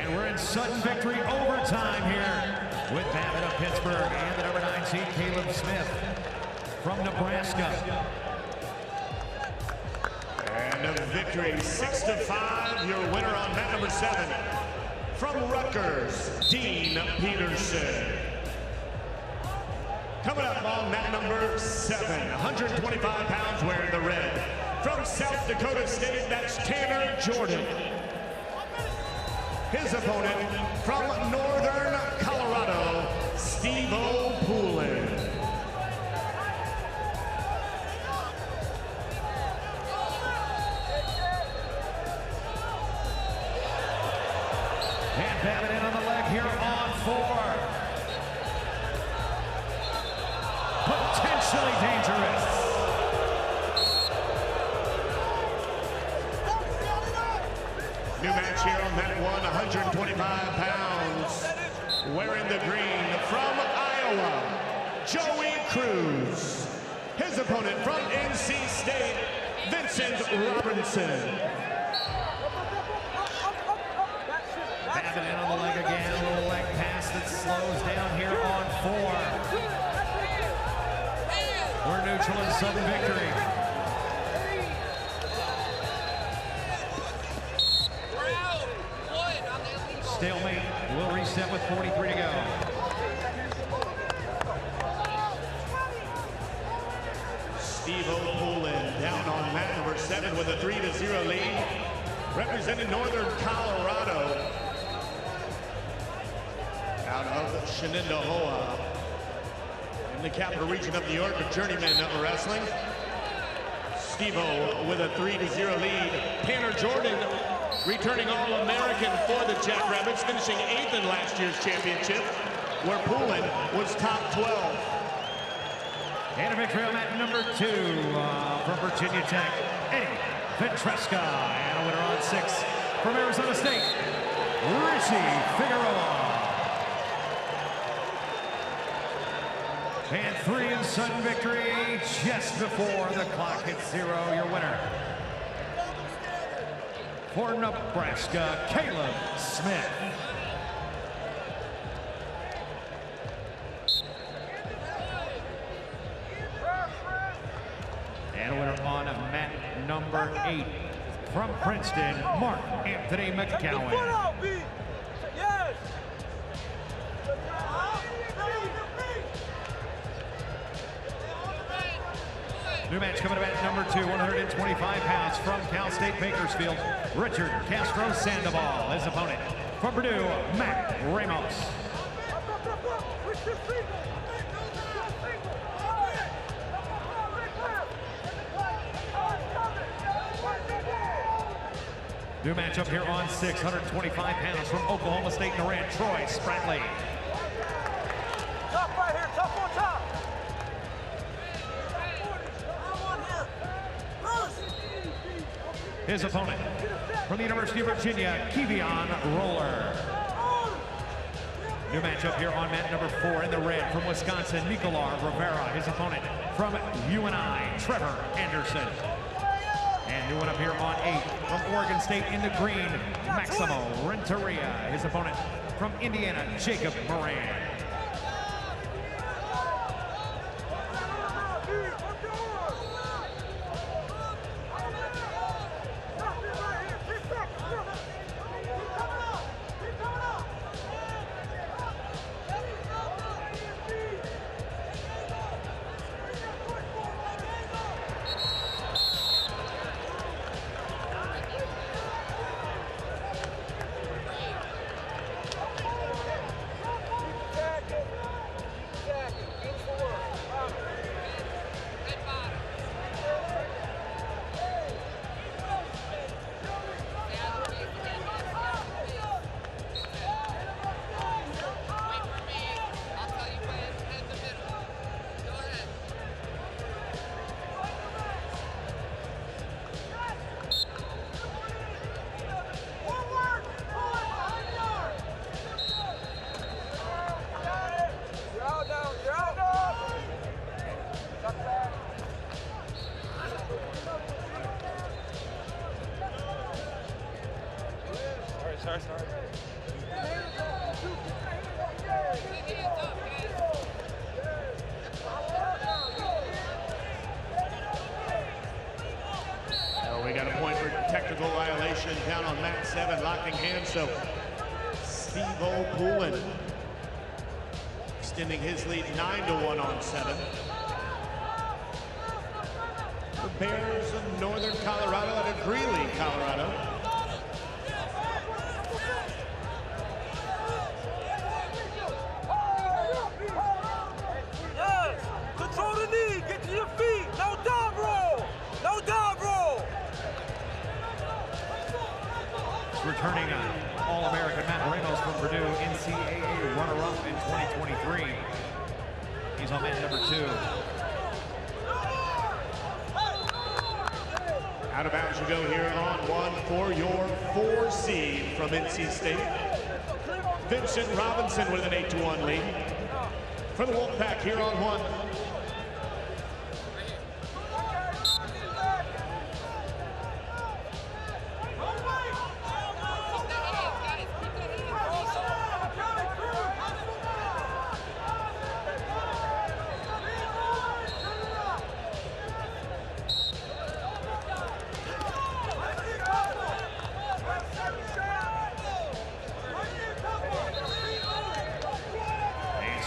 And we're in sudden victory overtime here with Babbitt of Pittsburgh and the number 9 seed Caleb Smith from Nebraska. And a victory 6-5. Your winner on mat number 7 from Rutgers, Dean Peterson. Coming up on mat number 7, 125 pounds wearing the red. From South Dakota State, that's Tanner Jordan. His opponent from Northern Colorado, Steve-O Poulin. And Babbitt in on the leg here on 4. Potentially dangerous. New match here on mat 1, 125 pounds. Wearing the green from Iowa, Joey Cruz. His opponent from NC State, Vincent Robinson. Babbitt in on the leg again. A little leg pass that slows down here on 4. We're neutral in sudden victory. Stalemate. Will reset with 43 to go. Steve-O Poulin down on mat number 7 with a 3-0 lead. Representing Northern Colorado. Out of Shenendehowa. In the capital region of New York of journeyman wrestling. Steve-O with a 3-0 lead. Tanner Jordan returning All-American for the Jackrabbits, finishing 8th in last year's championship, where Poulin was top 12. And a victory on mat number 2 from Virginia Tech, Eddie Ventresca. And a winner on 6 from Arizona State, Richie Figueroa. And 3 in sudden victory just before the clock hits 0. Your winner for Nebraska, Caleb Smith. And a winner on mat number 8 from Princeton, Mark Anthony McCowan. New match coming up at number 2, 125 pounds from Cal State Bakersfield, Richard Castro Sandoval. His opponent from Purdue, Matt Ramos. New matchup here on 6, 125 pounds from Oklahoma State and Iran, Troy Spratley. Top right here, top on top. His opponent from the University of Virginia, Kevion Roller. New matchup here on mat number 4 in the red from Wisconsin, Nicolar Rivera. His opponent from UNI, Trevor Anderson. And new one up here on 8 from Oregon State in the green, Maximo Renteria. His opponent from Indiana, Jacob Moran. Sorry. We got a point for technical violation down on mat 7, locking hands. So Steve-O Poulin extending his lead 9-1 on 7. The Bears of Northern Colorado out of Greeley, Colorado. Yes, control the knee, get to your feet, no dog roll, no dog roll. Returning All-American Matt Ramos from Purdue, NCAA runner-up in 2023. He's on mat number 2. Out of bounds you go here on 1 for your 4 seed from NC State. Vincent Robinson with an 8-1 lead. For the Wolfpack here on 1.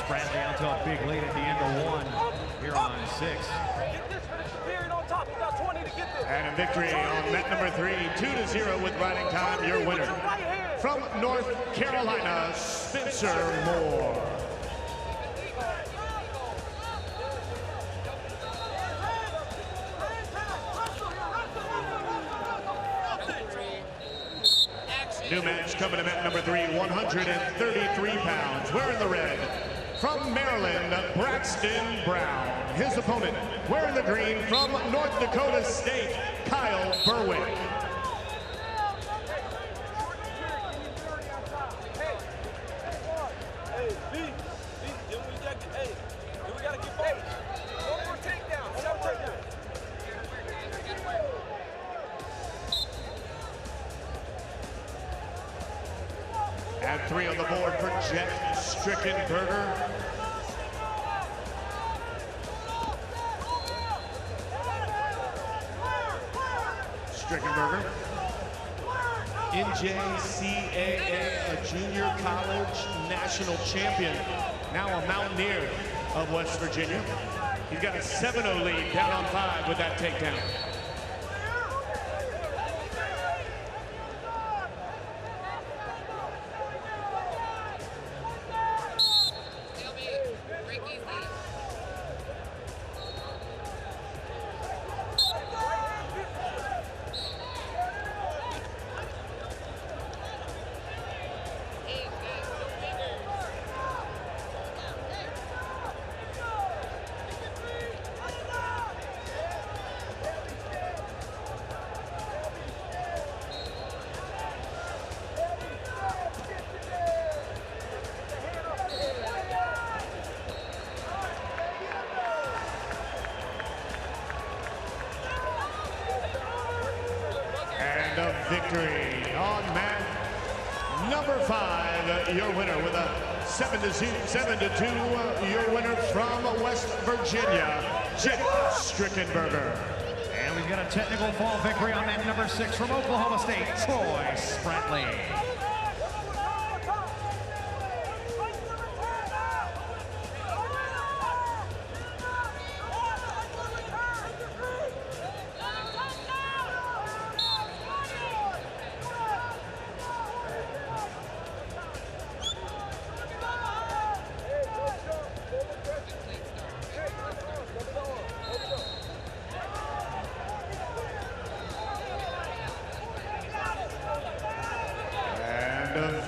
Bradley out to a big lead at the end of 1 here on 6. And a victory on mat number 3, 2-0 with riding time, your winner. From North Carolina, Spencer Moore. New match coming to mat number 3, 133 pounds. Wearing the red. From Maryland, Braxton Brown. His opponent, wearing the green from North Dakota State, Kyle Berwick. And 3 on the board for Jet Strickenberger. Strickenberger. NJCAA, a junior college national champion. Now a Mountaineer of West Virginia. He's got a 7-0 lead down on 5 with that takedown. A victory on mat number 5, your winner with a 7-2, your winner from West Virginia, Jet Strickenberger. And we've got a technical fall victory on mat number 6 from Oklahoma State, Troy Spratley.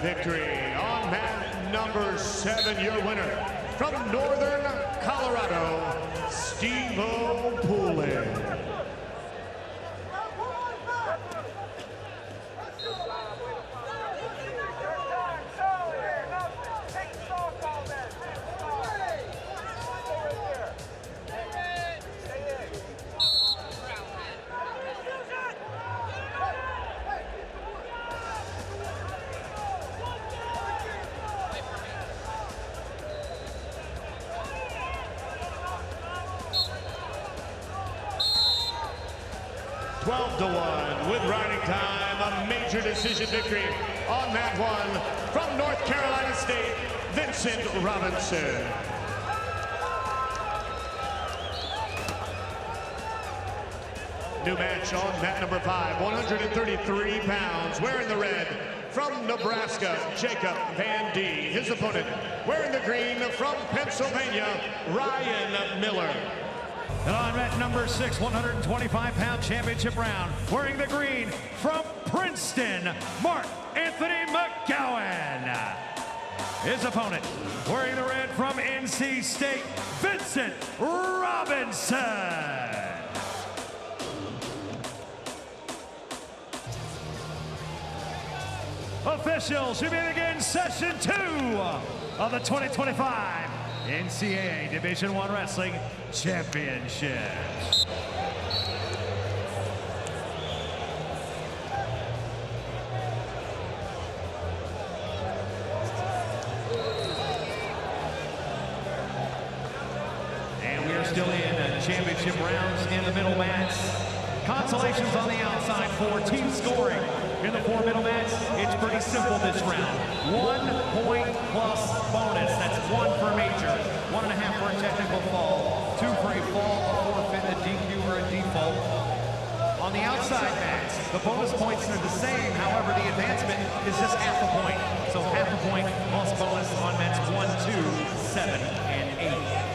Victory on mat number 7, your winner from Northern Colorado, Steve-O Poulin. 12-1 with riding time, a major decision victory on that one from North Carolina State, Vincent Robinson. New match on mat number 5, 133 pounds, wearing the red from Nebraska, Jacob Van D. His opponent, wearing the green from Pennsylvania, Ryan Miller. And on mat number 6, 125-pound championship round, wearing the green from Princeton, Mark Anthony McGowan. His opponent, wearing the red from NC State, Vincent Robinson. Officials, we begin session 2 of the 2025 NCAA Division I Wrestling Championships. And we are still in championship rounds in the middle mats. Consolations on the outside for team scoring. In the 4 middle mats, it's pretty simple this round. 1 point plus bonus. That's 1 for major, 1.5 for a technical fall, 2 for a fall, a forfeit, a DQ, or a default. On the outside mats, the bonus points are the same. However, the advancement is just half a point. So half a point plus bonus on mats 1, 2, 7, and 8.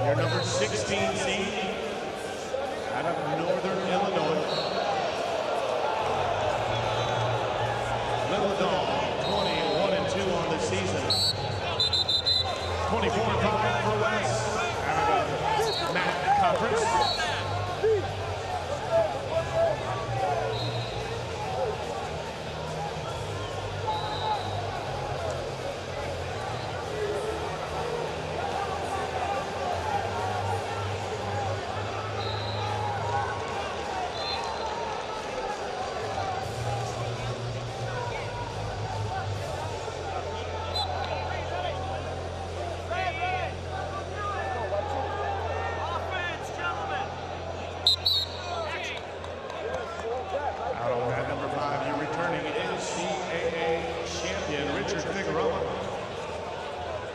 Your number 16 seed out of Northern Illinois. Little Dog, 21-2 on the season. 24-5 for West out of MAC Conference.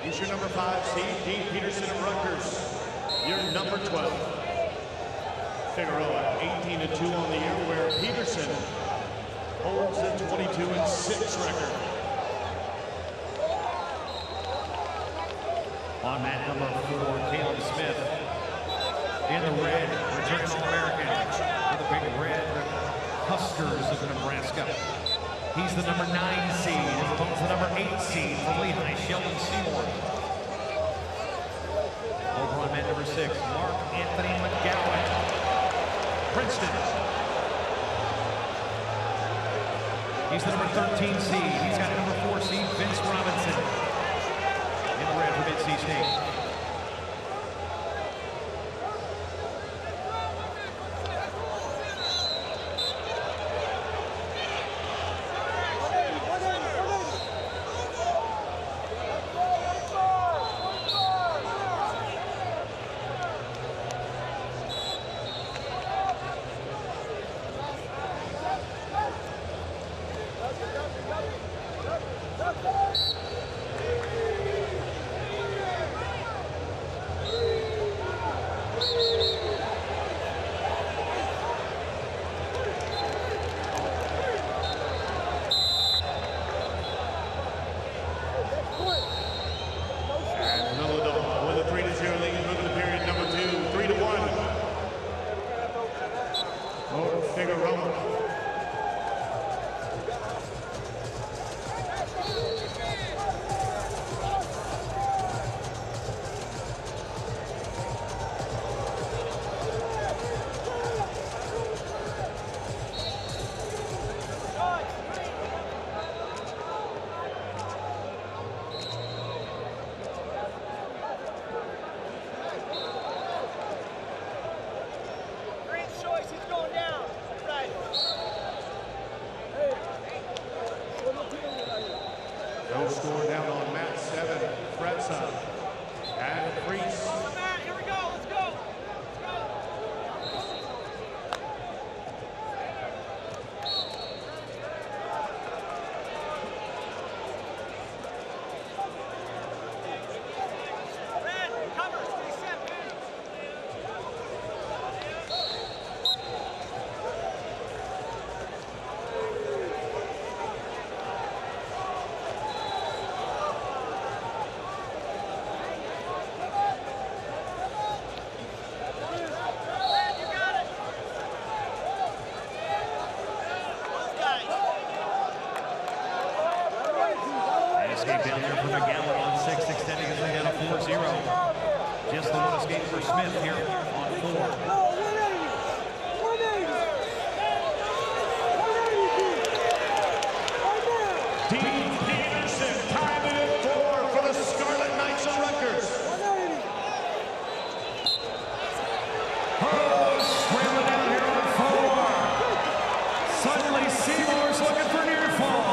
He's your number 5 seed, Dean Peterson of Rutgers. Your number 12. Figueroa, 18-2 on the year, where Peterson holds a 22-6 record. On mat number 4, Caleb Smith in the red, returning All-American for the big red Huskers of Nebraska. He's the number 9 seed. His opponent's the number 8 seed from Lehigh, Sheldon Seymour. Over on mat number 6, Mark Anthony McGowan, Princeton. He's the number 13 seed. He's got a number 4 seed, Vince Robinson, in the red from NC State. the score down on mat 7. Fretza and Priest. Here we go. Let's go. Escape down there for McGowan on 6, extending his lead down to 4-0. Just the one escape for Smith here on 4. Dean Peterson tied it at 4 for the Scarlet Knights of Rutgers. Scrambling down here on 4. Suddenly Seymour's looking for near fall.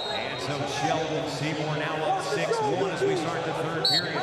And so Sheldon Seymour now on 6-1 as we start the third period.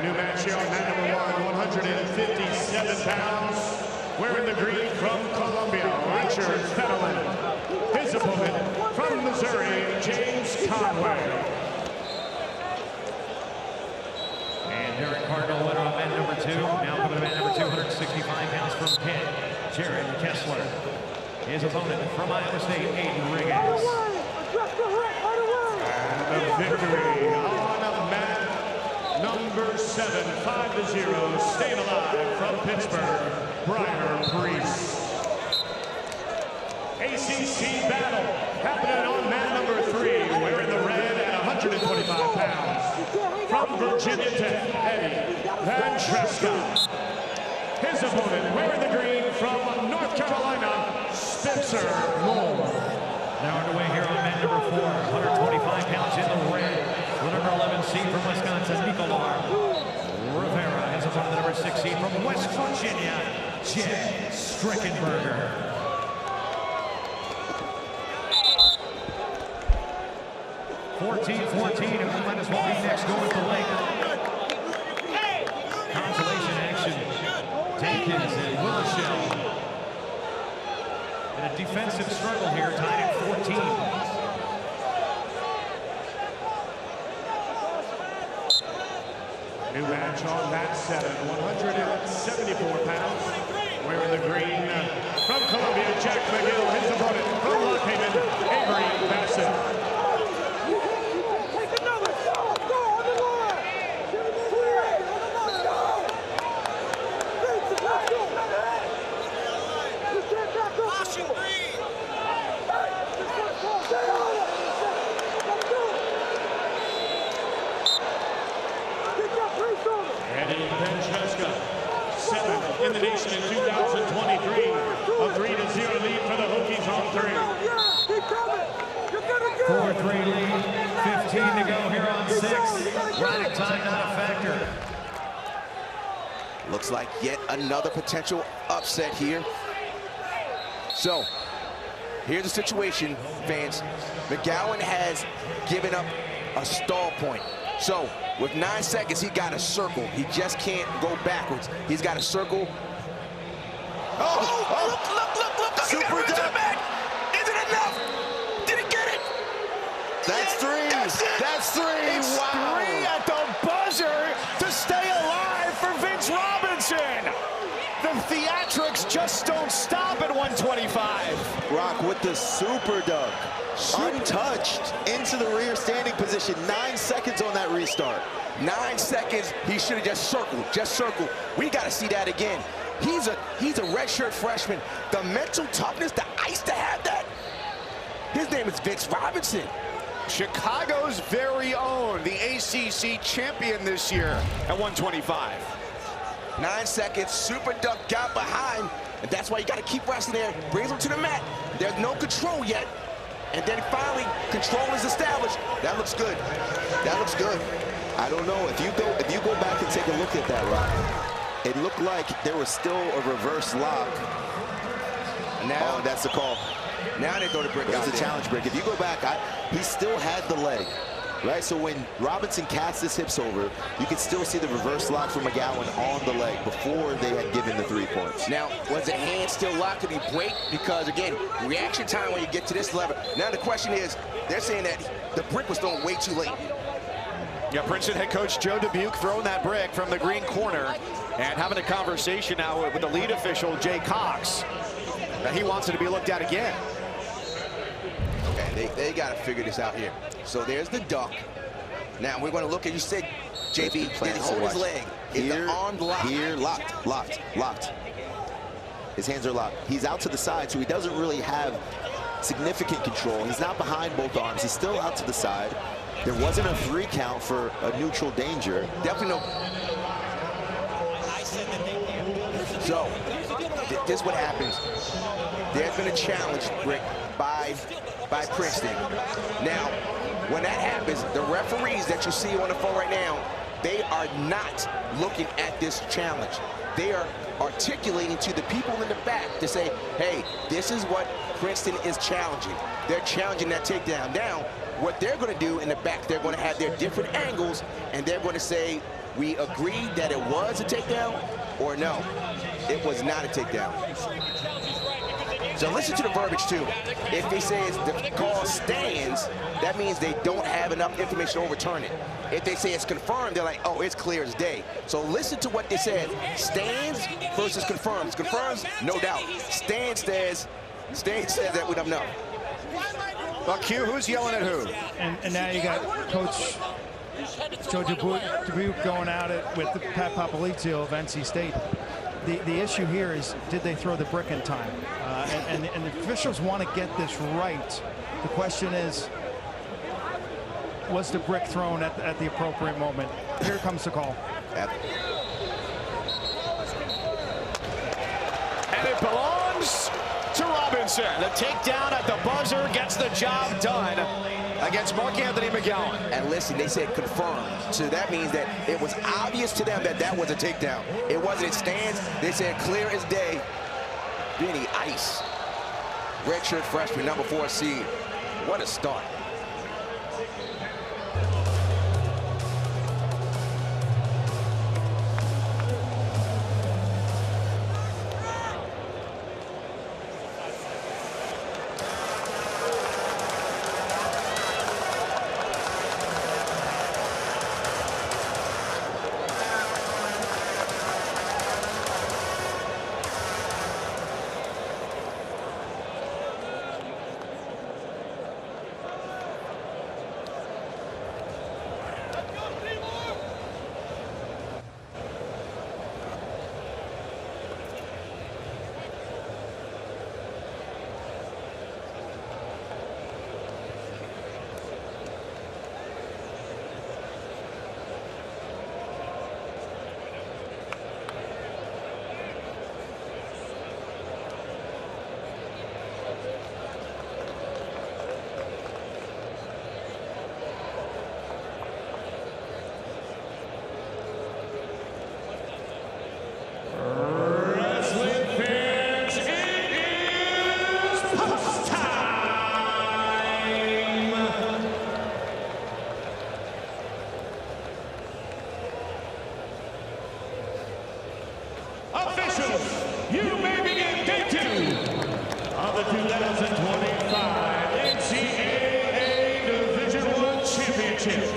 new match here on mat number 157 pounds. Wearing the green from Columbia, Richard Fenelon. His opponent from Missouri, James Conway. And Derek Fargo, winner on mat number 2. Now coming to mat number 2, 165 pounds from Penn, Jared Kessler. His opponent from Iowa State, Aiden Riggins. And the victory on mat number 7, 5-0, staying alive from Pittsburgh, Briar Priest. ACC battle happening on mat number 3, wearing the red at 125 pounds. From Virginia Tech, Eddie Van Trescott. His opponent wearing the green from North Carolina, Spencer Moore. Now underway here on mat number 4, 125 pounds in the red. The number 11 seed from Wisconsin, Nicolar Rivera. His opponent, the number 6 seed from West Virginia, Jed Strickenberger. 14-14, and we might as well be next going to Lake. Consolation action. Jenkins and Willishell. In a defensive struggle here, tied at 14. New match on mat 7, 174 pounds. Wearing the green from Columbia, Jack McGill. His opponent from Lockhaven, Avery Bassett. In the nation in 2023, a 3-0 lead for the Hokies on 3. 4-3 lead, 15 to go here on 6. Riding time not a factor. Looks like yet another potential upset here. So, here's the situation, fans. McGowan has given up a stall point. So, with 9 seconds, he got a circle. He just can't go backwards. He's got a circle. Look. Super dunk. Is it enough? Did he get it? That's 3. That's 3. It's wow. 3 at the buzzer to stay alive for Vince Robinson. The theatrics just don't stop at 125. Rock with the super dunk. Untouched into the rear standing position. 9 seconds on that restart. 9 seconds. He should have just circled. Just circled. We got to see that again. He's a redshirt freshman. The mental toughness, the ice to have that. His name is Vince Robinson. Chicago's very own, the ACC champion this year at 125. 9 seconds. Super dunk got behind. And that's why you got to keep wrestling there. Brings him to the mat. There's no control yet. And then finally, control is established. That looks good. That looks good. I don't know if you go back and take a look at that, Rock. It looked like there was still a reverse lock. Now that's the call. Now they throw the brick out. It's a challenge brick. If you go back, he still had the leg, right? So when Robinson casts his hips over, you can still see the reverse lock from McGowan on the leg before they had given the 3 points. Now, was the hand still locked? Did he break? Because again, reaction time when you get to this level. Now the question is, they're saying that the brick was thrown way too late. Yeah, Princeton head coach Joe Dubuque throwing that brick from the green corner and having a conversation now with the lead official, Jay Cox, that he wants it to be looked at again. Okay, they got to figure this out here. So there's the dunk. Now we're going to look at, you said, JB, did he hold his leg? Is the arm locked? Here, locked. His hands are locked. He's out to the side, so he doesn't really have significant control. He's not behind both arms. He's still out to the side. There wasn't a 3 count for a neutral danger. Definitely no. So, this is what happens. There's been a challenge, Rick, by Princeton. Now, when that happens, the referees that you see on the phone right now, they are not looking at this challenge. They are articulating to the people in the back to say, hey, this is what Princeton is challenging. They're challenging that takedown. Now, what they're going to do in the back, they're going to have their different angles, and they're going to say, we agreed that it was a takedown, or no, it was not a takedown. So listen to the verbiage too. If they say the call stands, that means they don't have enough information to overturn it. If they say it's confirmed, they're like, oh, it's clear as day. So listen to what they said. Stands versus confirms. Confirms, no doubt. Stands says that we don't know. Well, Q, who's yelling at who? And now you got Coach Joe Dubuque going at it with Pat Popolizio of NC State. The issue here is, did they throw the brick in time? And the officials want to get this right. The question is, was the brick thrown at the appropriate moment? Here comes the call. And it belongs to Robinson. The takedown at the buzzer gets the job done against Mark Anthony McGowan. And listen, they said confirmed. So that means that it was obvious to them that that was a takedown. It wasn't, it stands. They said clear as day. Benny Ice, redshirt freshman, number 4 seed. What a start. You may begin day 2 of the 2025 NCAA Division I Championships.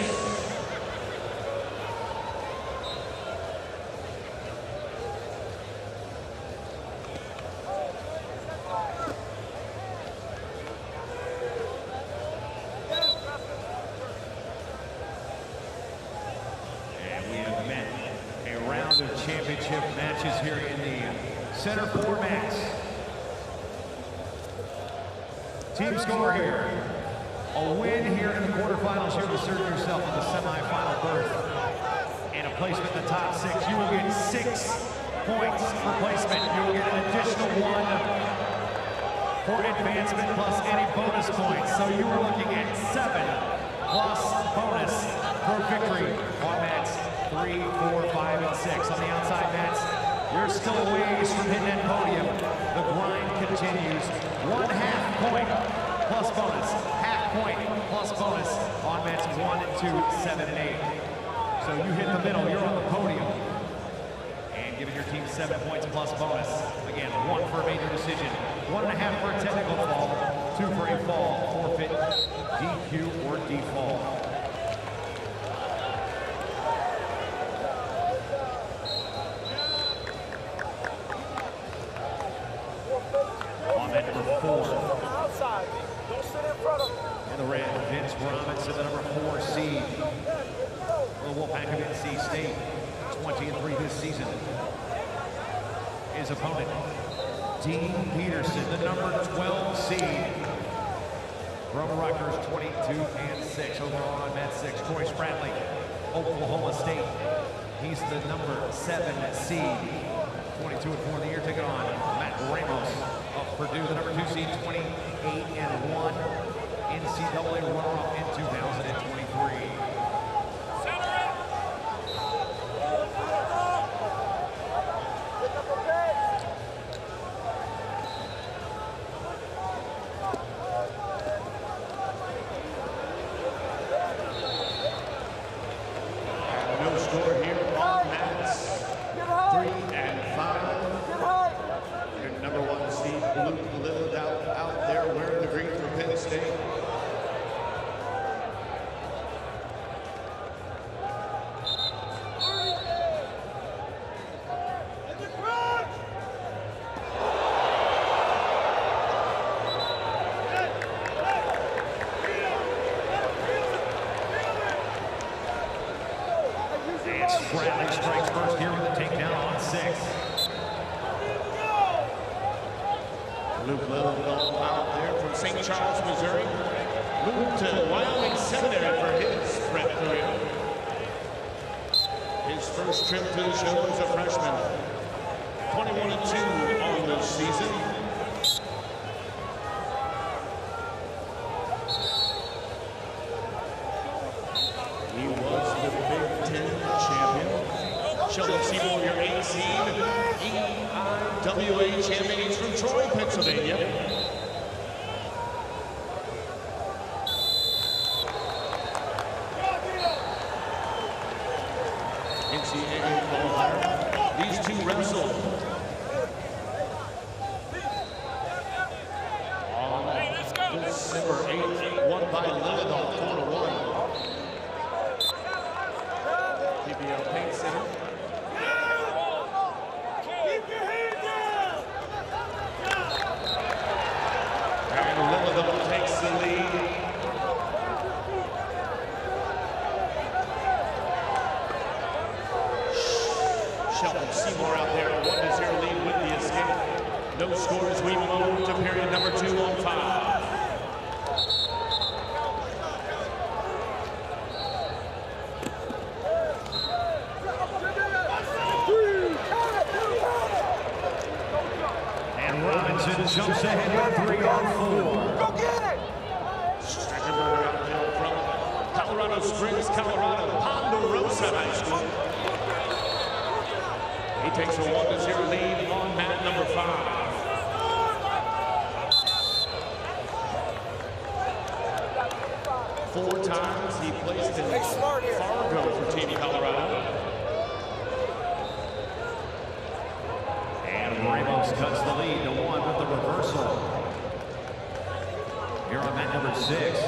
And we have met a round of championship matches here in the center formats. Team score here. A win here in the quarterfinals. You're asserting yourself in the semifinal berth. And a placement in the top 6. You will get 6 points for placement. You will get an additional 1 for advancement plus any bonus points. So you are looking at 7 plus bonus for victory on mats 3, 4, 5, and 6. On the outside mats, you're still a ways from hitting that podium. The grind continues. 1/2 point plus bonus. 1/2 point plus bonus on mats 1, 2, 7, and 8. So you hit the middle, you're on the podium. And giving your team 7 points plus bonus. Again, 1 for a major decision, 1.5 for a technical fall, 2 for a fall, forfeit, DQ, or default. In the red, Vince Robinson, the number 4 seed. The Wolfpack of NC State, 20-3 this season. His opponent, Dean Peterson, the number 12 seed. From Rutgers, 22-6 overall on mat 6. Troy Spradley, Oklahoma State. He's the number 7 seed. 22-4 in the year, taking on Matt Ramos of Purdue, the number 2 seed, 28-1. NCAA runner-up in 2023. No score here And Bradley strikes first here with a takedown on 6. Luke Little out there from St. Charles, Missouri. Moved to Wyoming Seminary for his prep career. His first trip to the show as a freshman. 21-2 on the season. He was the Big Ten champion. Sheldon Seymour, your 8 seed. EIWA champion. He's from Troy, Pennsylvania. NCAA qualifier. These two wrestled on December 8th, won by Lillidoff 4-1. PBL Paint Center. And Lillidoff takes the lead. Sheldon Seymour out there, a 1-0 lead with the escape. No scores, we move to period number 2 on 5. And Robinson jumps ahead with 3 on 4. Go get it! Streckenberger out there from Colorado Springs, Colorado, Ponderosa High School. He takes a 1-0 lead on mat number 5. Four times he placed in Fargo for Team Colorado. And Ramos cuts the lead to 1 with the reversal. Here on mat number 6.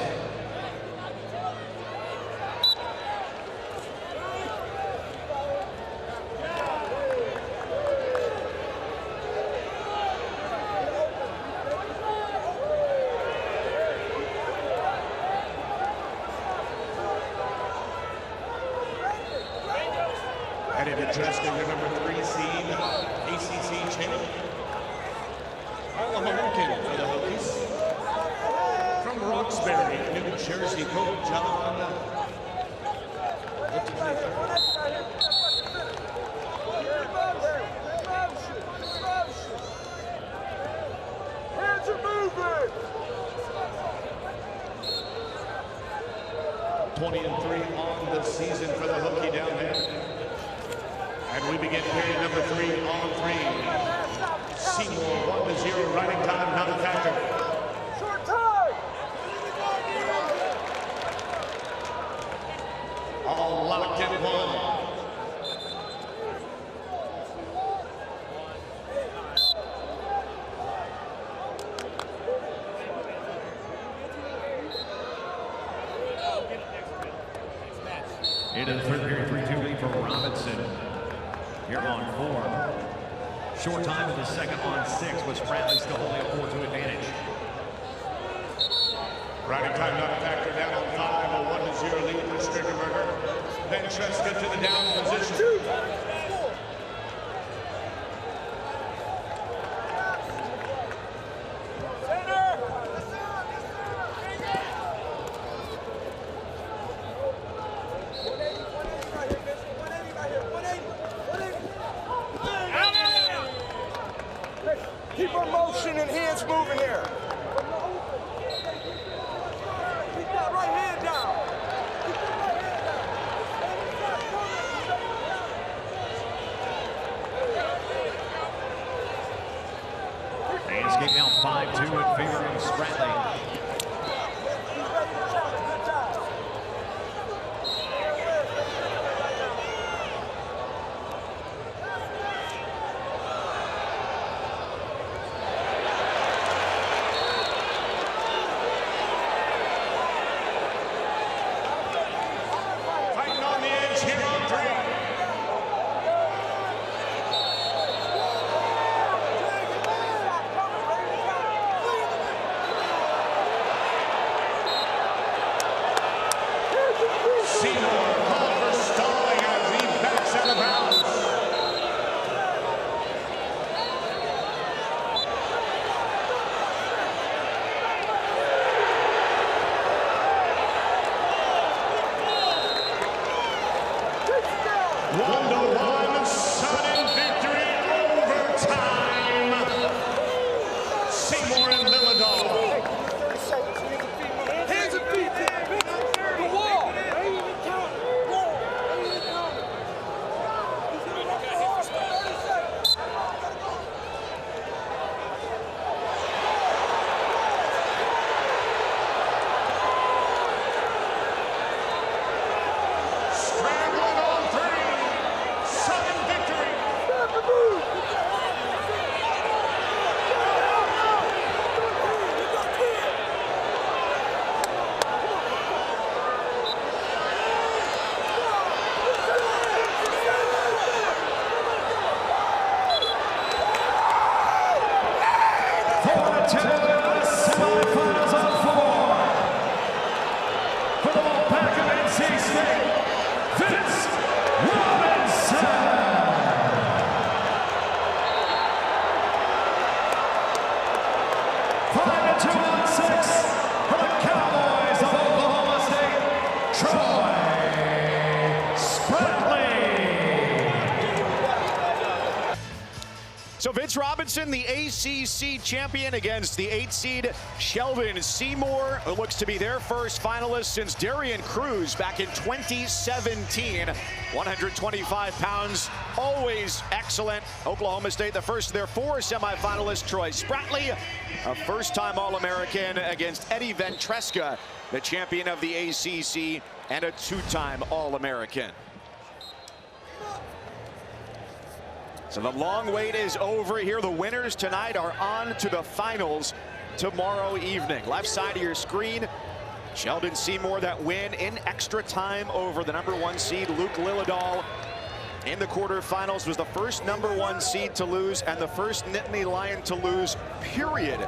Headed to Dresden, your number 3 seed, ACC champ. All-American for the Hokies. From Roxbury, New Jersey, Coach John. Hands are moving! 20-3 on the season for the Hokie down there. And we begin period number 3 on 3. Seymour 1-0, riding time, not a factor. Short time! All locked in 1. Into the third period, 3-2 lead for Robinson. Here on 4. Short time of the second on 6 with Bradley still holding a 4-2 advantage. Riding time not a factor, down on 5, a 1-0 lead for Streckenberger. Then Treska to the down position. Keep our motion and hands moving here. Keep that right hand down. Keep that right hand down. Landscape now 5-2 in favor of Bradley. Fighting on the edge here on 3. Seymour called for stalling as he back State, Vince Robinson. 5-2 on 6 for the Cowboys of Oklahoma State, Troy Spratley. So Vince Robinson, the ACC champion, against the 8 seed Sheldon Seymour, who looks to be their first finalist since Darian Cruz back in 2017. 125 pounds, always excellent. Oklahoma State, the first of their 4 semifinalists. Troy Spratley, a first-time All-American, against Eddie Ventresca, the champion of the ACC and a 2-time All-American. So the long wait is over here. The winners tonight are on to the finals tomorrow evening. Left side of your screen, Sheldon Seymour, that win in extra time over the #1 seed Luke Lillidahl in the quarterfinals, was the first #1 seed to lose and the first Nittany Lion to lose, period,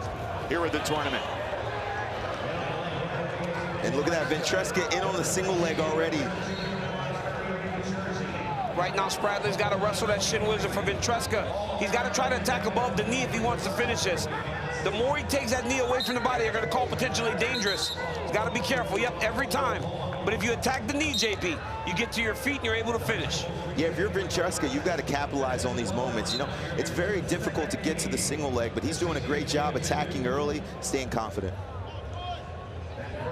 here at the tournament. And look at that, Ventresca in on the single leg already. Right now, Spratley's got to wrestle that shin wizard for Ventresca. He's got to try to attack above the knee if he wants to finish this. The more he takes that knee away from the body, they're going to call potentially dangerous. He's got to be careful, yep, every time. But if you attack the knee, JP, you get to your feet and you're able to finish. Yeah, if you're Ventresca, you've got to capitalize on these moments. You know, it's very difficult to get to the single leg, but he's doing a great job attacking early, staying confident.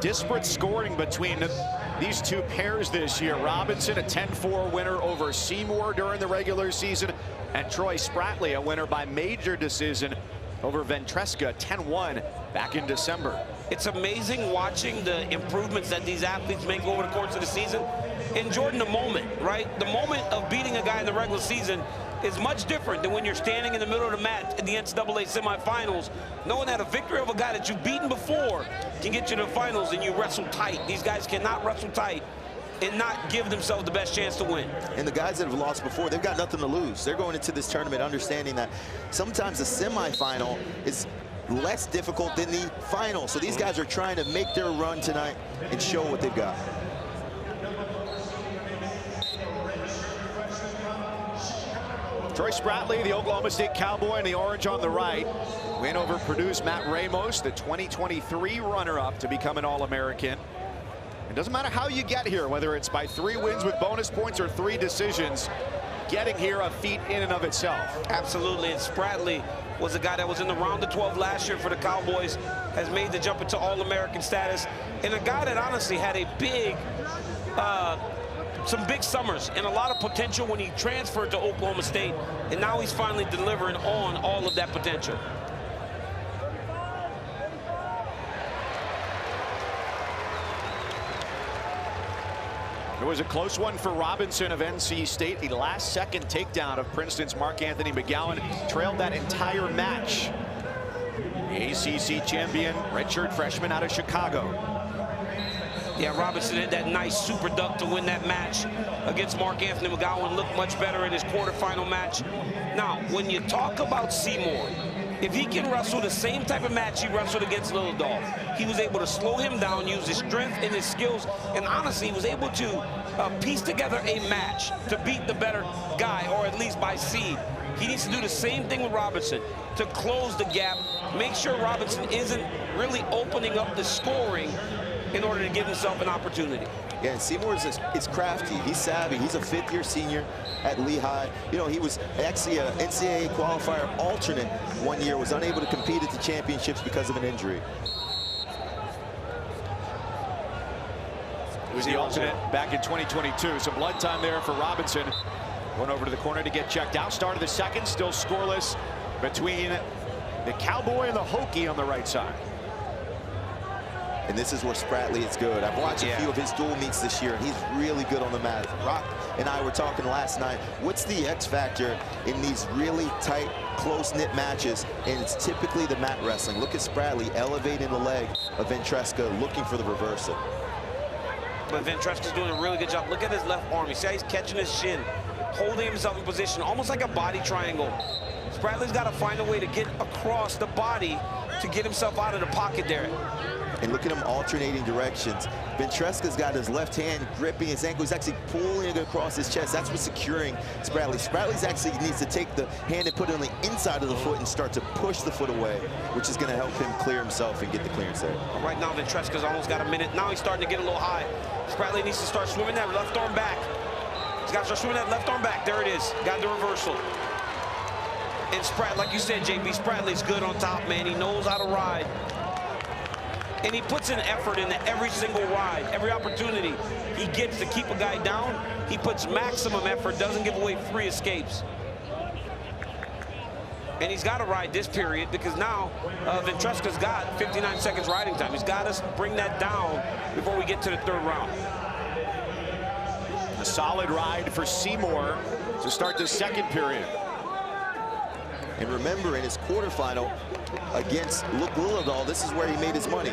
Disparate scoring between these two pairs this year. Robinson, a 10-4 winner over Seymour during the regular season, and Troy Spratley, a winner by major decision over Ventresca, 10-1 back in December. It's amazing watching the improvements that these athletes make over the course of the season. And Jordan, the moment, right? The moment of beating a guy in the regular season is much different than when you're standing in the middle of the mat in the NCAA semifinals, knowing that a victory of a guy that you've beaten before can get you to the finals and you wrestle tight. These guys cannot wrestle tight and not give themselves the best chance to win. And the guys that have lost before, they've got nothing to lose. They're going into this tournament understanding that sometimes the semifinal is less difficult than the final. So these guys are trying to make their run tonight and show what they've got. Troy Spratley, the Oklahoma State Cowboy, in the orange on the right. Win over Purdue's Matt Ramos, the 2023 runner-up to become an All-American. It doesn't matter how you get here, whether it's by 3 wins with bonus points or 3 decisions. Getting here a feat in and of itself. Absolutely, and Spratley was a guy that was in the round of 12 last year for the Cowboys, has made the jump into All-American status, and a guy that honestly had a big, some big summers and a lot of potential when he transferred to Oklahoma State, and now he's finally delivering on all of that potential. It was a close one for Robinson of NC State. The last-second takedown of Princeton's Mark Anthony McGowan trailed that entire match. The ACC champion, redshirt freshman out of Chicago. Yeah, Robinson had that nice super duck to win that match against Mark Anthony McGowan. Looked much better in his quarterfinal match. Now, when you talk about Seymour, if he can wrestle the same type of match he wrestled against Lillidahl, he was able to slow him down, use his strength and his skills, and honestly, he was able to piece together a match to beat the better guy, or at least by seed. He needs to do the same thing with Robinson to close the gap, make sure Robinson isn't really opening up the scoring in order to give himself an opportunity. Yeah, and Seymour is crafty. He's savvy. He's a 5th-year senior at Lehigh. You know, he was actually an NCAA qualifier alternate one year, was unable to compete at the championships because of an injury. It was the alternate back in 2022. Some blood time there for Robinson. Going over to the corner to get checked out. Start of the second, still scoreless between the Cowboy and the Hokie on the right side. And this is where Spratley is good. I've watched a few of his dual meets this year, and he's really good on the mat. Rock and I were talking last night, what's the X factor in these really tight, close-knit matches? And it's typically the mat wrestling. Look at Spratley elevating the leg of Ventresca, looking for the reversal. But Ventresca's doing a really good job. Look at his left arm. You see how he's catching his shin, holding himself in position, almost like a body triangle. Spratley's got to find a way to get across the body to get himself out of the pocket there. And look at him alternating directions. Ventresca's got his left hand gripping his ankle. He's actually pulling it across his chest. That's what's securing Spradley. Spradley's actually needs to take the hand and put it on the inside of the foot and start to push the foot away, which is going to help him clear himself and get the clearance there. Right now, Ventresca's almost got a minute. Now he's starting to get a little high. Spradley needs to start swimming that left arm back. He's got to start swimming that left arm back. There it is. Got the reversal. And Spradley, like you said, JB, Spradley's good on top, man. He knows how to ride. And he puts an effort into every single ride, every opportunity he gets to keep a guy down. He puts maximum effort, doesn't give away free escapes. And he's got to ride this period because now Ventresca's got 59 seconds riding time. He's got to bring that down before we get to the third round. A solid ride for Seymour to start the second period. And remember, in his quarterfinal against Luke Lillardall, this is where he made his money.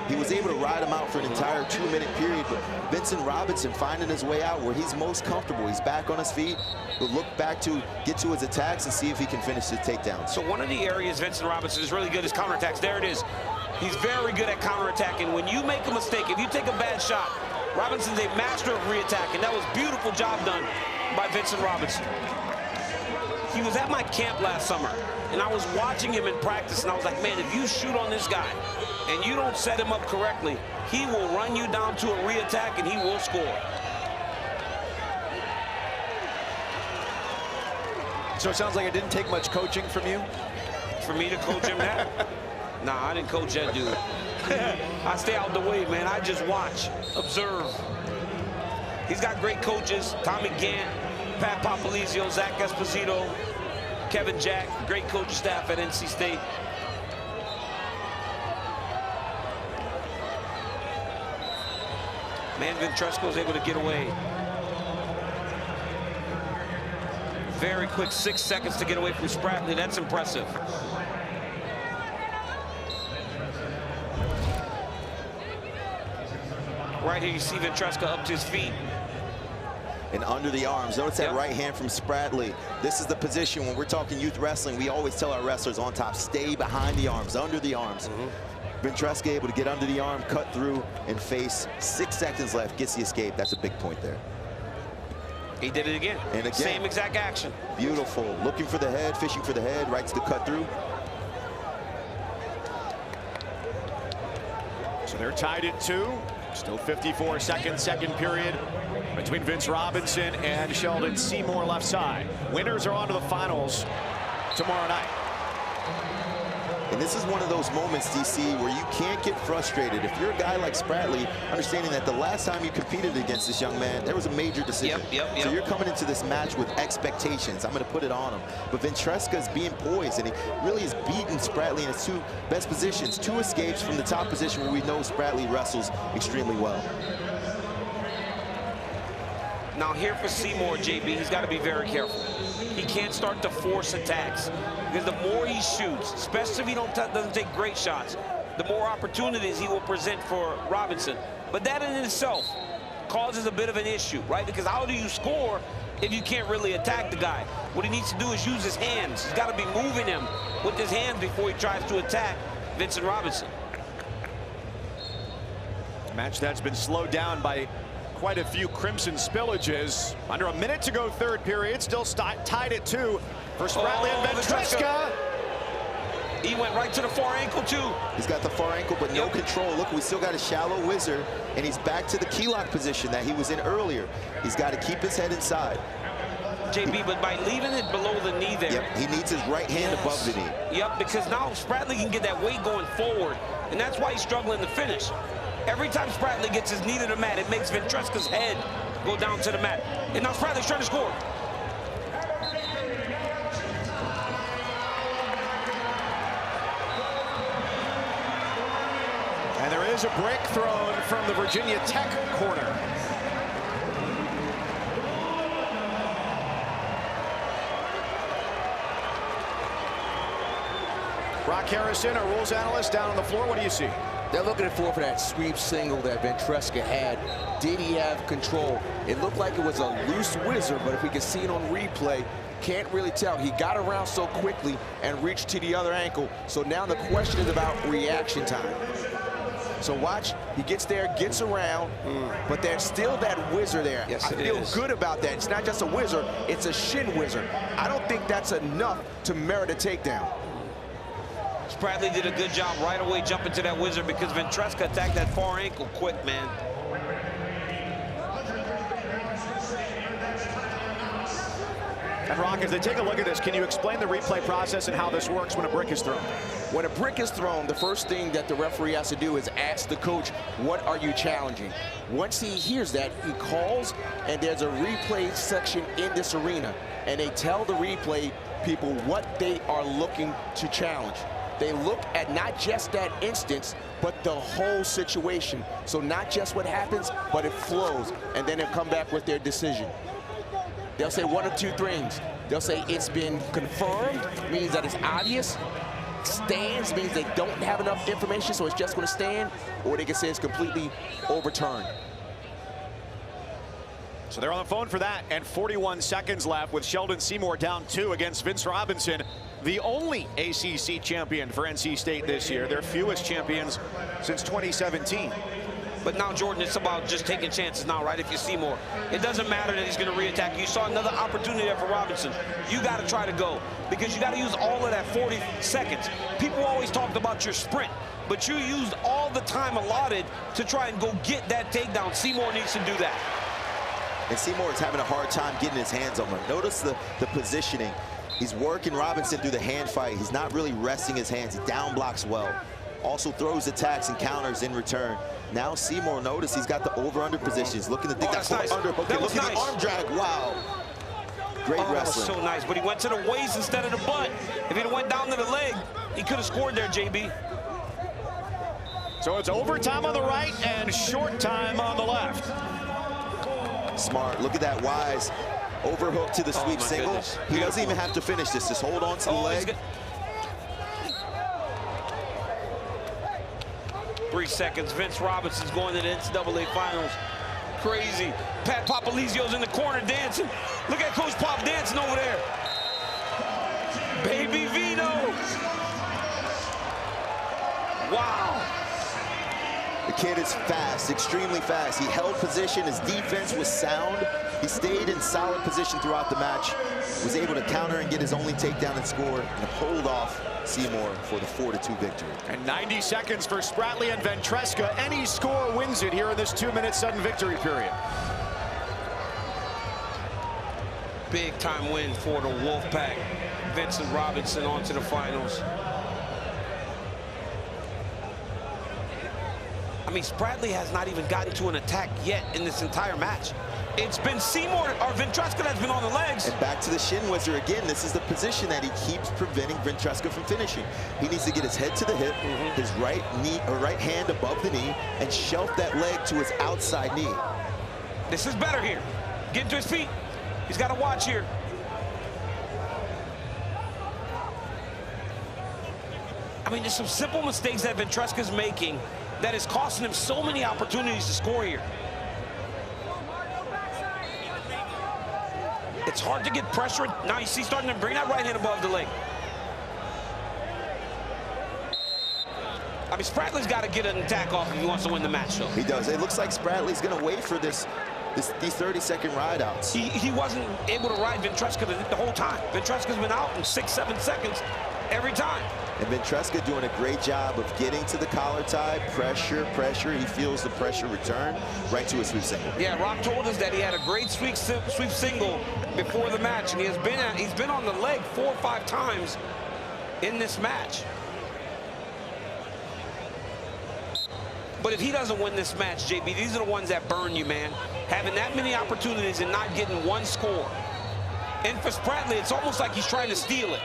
He was able to ride him out for an entire 2-minute period, but Vincent Robinson finding his way out where he's most comfortable. He's back on his feet, but look back to get to his attacks and see if he can finish the takedown. So one of the areas Vincent Robinson is really good is counterattacks. There it is. He's very good at counterattacking. When you make a mistake, if you take a bad shot, Robinson's a master of reattacking. That was a beautiful job done by Vincent Robinson. He was at my camp last summer, and I was watching him in practice, and I was like, man, if you shoot on this guy and you don't set him up correctly, he will run you down to a reattack, and he will score. So it sounds like it didn't take much coaching from you? For me to coach him that? Nah, I didn't coach that dude. I stay out the way, man. I just watch, observe. He's got great coaches, Tommy Gant, Pat Popolizio, Zach Esposito, Kevin Jack, great coaching staff at NC State. Man, Ventresca was able to get away. Very quick, 6 seconds to get away from Spradley. That's impressive. Right here, you see Ventresca up to his feet. And under the arms. Notice that right hand from Spradley. This is the position when we're talking youth wrestling. We always tell our wrestlers on top, stay behind the arms, under the arms. Ventresca able to get under the arm, cut through, and face. 6 seconds left, gets the escape. That's a big point there. He did it again. And again. Same exact action. Beautiful. Looking for the head, fishing for the head, right to the cut through. So they're tied at 2. Still 54 seconds, second period between Vince Robinson and Sheldon Seymour left side. Winners are on to the finals tomorrow night. And this is one of those moments, DC, where you can't get frustrated. If you're a guy like Spradley, understanding that the last time you competed against this young man, there was a major decision. So you're coming into this match with expectations. I'm going to put it on him. But Ventresca's being poised, and he really has beaten Spradley in his 2 best positions. 2 escapes from the top position where we know Spradley wrestles extremely well. Now here for Seymour, JB, he's got to be very careful. He can't start to force attacks because the more he shoots, especially if he doesn't take great shots, the more opportunities he will present for Robinson. But that in itself causes a bit of an issue, right? Because how do you score if you can't really attack the guy? What he needs to do is use his hands. He's got to be moving him with his hands before he tries to attack Vincent Robinson. Match that's been slowed down by quite a few crimson spillages. Under a minute to go, third period. Still tied at 2 for Spradley and Ventresca. He went right to the far ankle, too. He's got the far ankle, but no control. Look, we still got a shallow whizzer, and he's back to the key lock position that he was in earlier. He's got to keep his head inside. JB, but by leaving it below the knee there. Yep, he needs his right hand above the knee. Yep, because now Spradley can get that weight going forward, and that's why he's struggling to finish. Every time Spradley gets his knee to the mat, it makes Ventresca's head go down to the mat. And now Spradley's trying to score. And there is a break thrown from the Virginia Tech corner. Brock Harrison, our rules analyst, down on the floor. What do you see? They're looking for that sweep single that Ventresca had. Did he have control? It looked like it was a loose whizzer, but if we can see it on replay, can't really tell. He got around so quickly and reached to the other ankle. So now the question is about reaction time. So watch, he gets there, gets around, but there's still that whizzer there. Yes, I feel good about that. It's not just a whizzer, it's a shin whizzer. I don't think that's enough to merit a takedown. Bradley did a good job right away jumping to that whizzer because Ventresca attacked that far ankle quick, man. And Rock, as they take a look at this, can you explain the replay process and how this works when a brick is thrown? When a brick is thrown, the first thing that the referee has to do is ask the coach, what are you challenging? Once he hears that, he calls, and there's a replay section in this arena, and they tell the replay people what they are looking to challenge. They look at not just that instance, but the whole situation. So not just what happens, but it flows, and then they'll come back with their decision. They'll say one of two things. They'll say it's been confirmed, means that it's obvious. Stands means they don't have enough information, so it's just going to stand, or they can say it's completely overturned. So they're on the phone for that, and 41 seconds left with Sheldon Seymour down 2 against Vince Robinson, the only ACC champion for NC State this year, their fewest champions since 2017. But now, Jordan, it's about just taking chances now, right? If you see more, it doesn't matter that he's going to reattack. You saw another opportunity there for Robinson. You got to try to go because you got to use all of that 40 seconds. People always talked about your sprint, but you used all the time allotted to try and go get that takedown. Seymour needs to do that. And Seymour is having a hard time getting his hands on him. Notice the positioning. He's working Robinson through the hand fight. He's not really resting his hands. He down blocks well. Also throws attacks and counters in return. Now Seymour, notice he's got the over-under position. He's looking to dig that nice. under, but look at the arm drag. Wow. Great wrestling. That was so nice, but he went to the waist instead of the butt. If he'd went down to the leg, he could have scored there, JB. So it's overtime on the right and short time on the left. Smart. Look at that wise overhook to the sweep single. Goodness. He doesn't even have to finish this. Just hold on to the leg. 3 seconds. Vince Robinson's going to the NCAA finals. Crazy. Pat Papalizio's in the corner dancing. Look at Coach Pop dancing over there. Baby Vito. Wow. The kid is fast, extremely fast. He held position. His defense was sound. He stayed in solid position throughout the match. Was able to counter and get his only takedown and score and hold off Seymour for the 4-2 victory. And 90 seconds for Spratley and Ventresca. Any score wins it here in this 2-minute sudden victory period. Big time win for the Wolfpack. Vincent Robinson on to the finals. I mean, Spratley has not even gotten to an attack yet in this entire match. It's been Seymour or Ventresca that's been on the legs. And back to the shin whizzer again. This is the position that he keeps preventing Ventresca from finishing. He needs to get his head to the hip, his right knee or right hand above the knee, and shelf that leg to his outside knee. This is better here. Getting to his feet. He's got to watch here. I mean, there's some simple mistakes that Ventresca's making that is costing him so many opportunities to score here. It's hard to get pressure. Now you see starting to bring that right hand above the leg. I mean, Spratley's got to get an attack off if he wants to win the match, though. He does. It looks like Spratley's going to wait for these 30-second ride-outs. He wasn't able to ride Ventresca the whole time. Ventresca's been out in 6-7 seconds every time. And Ventresca doing a great job of getting to the collar tie, pressure. He feels the pressure return right to a sweep single. Yeah, Rock told us that he had a great sweep single before the match, and he's been on the leg 4 or 5 times in this match. But if he doesn't win this match, JB, these are the ones that burn you, man. Having that many opportunities and not getting one score. And for Spratley, it's almost like he's trying to steal it.